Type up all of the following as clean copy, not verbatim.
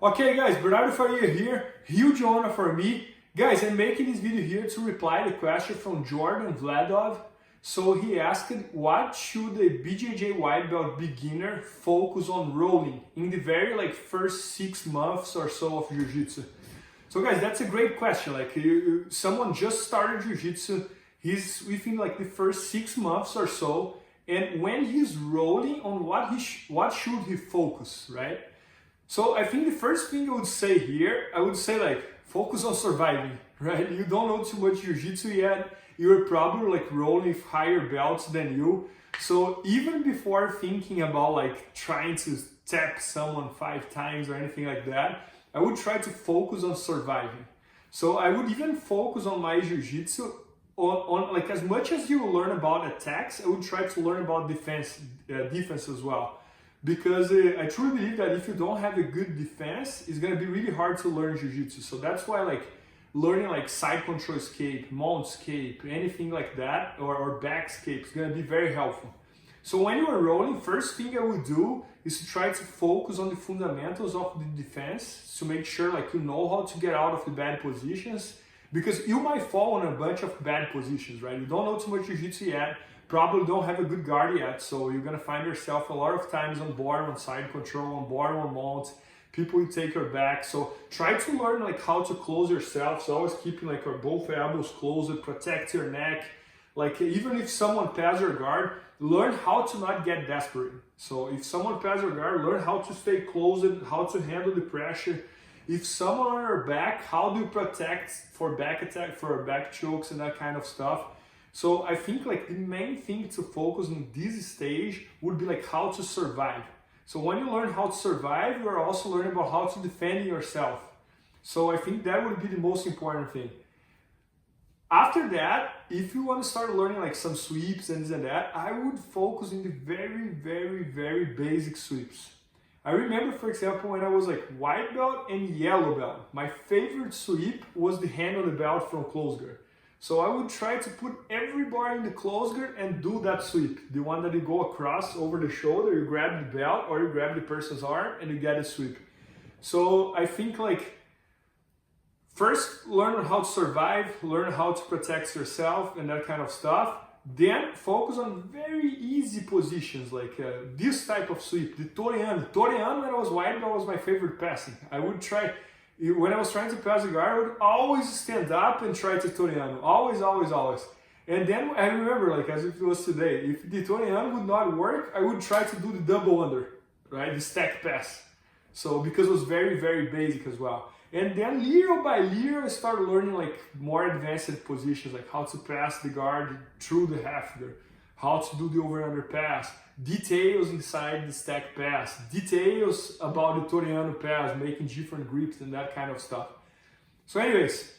Okay guys, Bernardo Faria here, huge honor for me. Guys, I'm making this video here to reply to the question from Jordan Vladov. So he asked, what should a BJJ white belt beginner focus on rolling in the very first 6 months or so of Jiu-Jitsu? So guys, that's a great question. Someone just started Jiu-Jitsu, he's within the first 6 months or so, and when he's rolling on what should he focus, right? So I think the first thing I would say here, focus on surviving, right? You don't know too much Jiu-Jitsu yet, you're probably rolling with higher belts than you. So even before thinking about trying to tap someone 5 times or anything like that, I would try to focus on surviving. So I would even focus on my Jiu-Jitsu on as much as you learn about attacks, I would try to learn about defense as well. Because I truly believe that if you don't have a good defense, it's going to be really hard to learn Jiu-Jitsu. So that's why learning side control escape, mount escape, anything like that, or back escape is going to be very helpful. So when you are rolling, first thing I would do is to try to focus on the fundamentals of the defense to make sure you know how to get out of the bad positions, because you might fall in a bunch of bad positions, right? You don't know too much Jiu-Jitsu yet, probably don't have a good guard yet, so you're gonna find yourself a lot of times on board on side control, on board on mount, people will take your back. So try to learn how to close yourself. So always keeping your both elbows closed, protect your neck. Even if someone passes your guard, learn how to not get desperate. So if someone passes your guard, learn how to stay closed, how to handle the pressure. If someone on your back, how do you protect for back attack, for back chokes and that kind of stuff. So I think the main thing to focus on this stage would be how to survive. So when you learn how to survive, you are also learning about how to defend yourself. So I think that would be the most important thing. After that, if you want to start learning some sweeps and this and that, I would focus in the very basic sweeps. I remember, for example, when I was white belt and yellow belt, my favorite sweep was the hand on the belt from close guard. So I would try to put every bar in the close guard and do that sweep. The one that you go across over the shoulder, you grab the belt or you grab the person's arm and you get a sweep. So I think first learn how to survive, learn how to protect yourself and that kind of stuff. Then focus on very easy positions this type of sweep, the Toreando. Toreando when I was white belt was my favorite passing. I would try. When I was trying to pass the guard, I would always stand up and try to Toreando. Always. And then I remember, as if it was today, if the Toreando would not work, I would try to do the double under, right? The stack pass. So, because it was very basic as well. And then little by little, I started learning more advanced positions, how to pass the guard through the half guard, how to do the over-under pass, details inside the stack pass, details about the Toreando pass, making different grips and that kind of stuff. So anyways,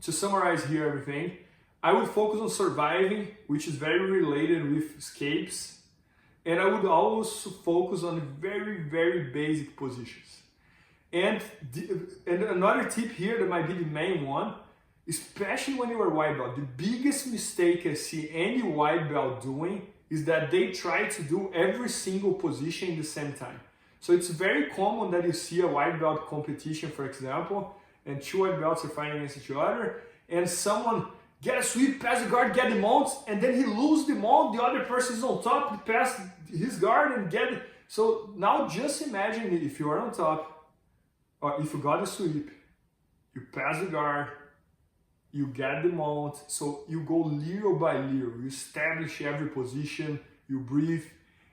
to summarize here everything, I would focus on surviving, which is very related with escapes, and I would also focus on very basic positions. And another tip here that might be the main one, especially when you are white belt, the biggest mistake I see any white belt doing is that they try to do every single position at the same time. So it's very common that you see a white belt competition, for example, and 2 white belts are fighting against each other, and someone get a sweep, pass the guard, get the mount, and then he loses the mount, the other person is on top, he pass his guard and get it. So now just imagine if you are on top, or if you got a sweep, you pass the guard, you get the mount, so you go little by little, you establish every position, you breathe.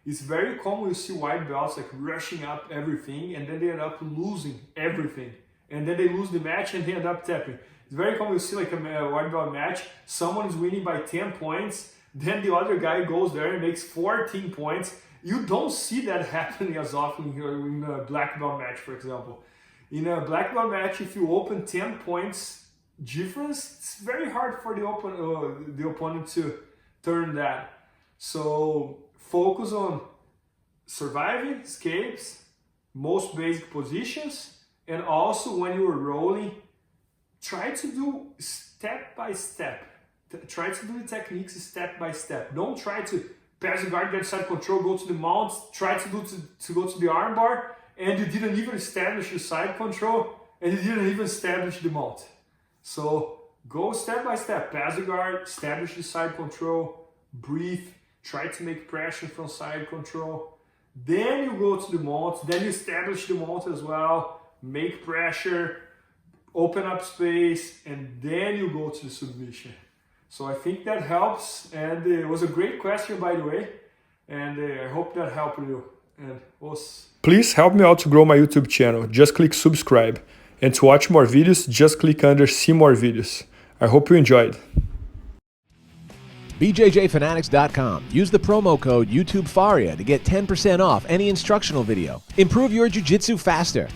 It's very common you see white belts rushing up everything and then they end up losing everything. And then they lose the match and they end up tapping. It's very common you see a white belt match, someone is winning by 10 points, then the other guy goes there and makes 14 points. You don't see that happening as often in a black belt match, for example. In a black belt match, if you open 10 points difference, it's very hard for the opponent to turn that. So focus on surviving, escapes, most basic positions, and also when you are rolling, try to do step by step. Try to do the techniques step by step. Don't try to pass the guard, get side control, go to the mount, try to go to the arm bar, and you didn't even establish the side control, and you didn't even establish the mount. So go step by step, pass the guard, establish the side control, breathe, try to make pressure from side control. Then you go to the mount, then you establish the mount as well, make pressure, open up space, and then you go to the submission. So I think that helps, and it was a great question, by the way, and I hope that helped you. And please help me out to grow my YouTube channel. Just click subscribe. And to watch more videos, just click under see more videos. I hope you enjoyed. BJJFanatics.com. Use the promo code YouTube Faria to get 10% off any instructional video. Improve your jiu-jitsu faster.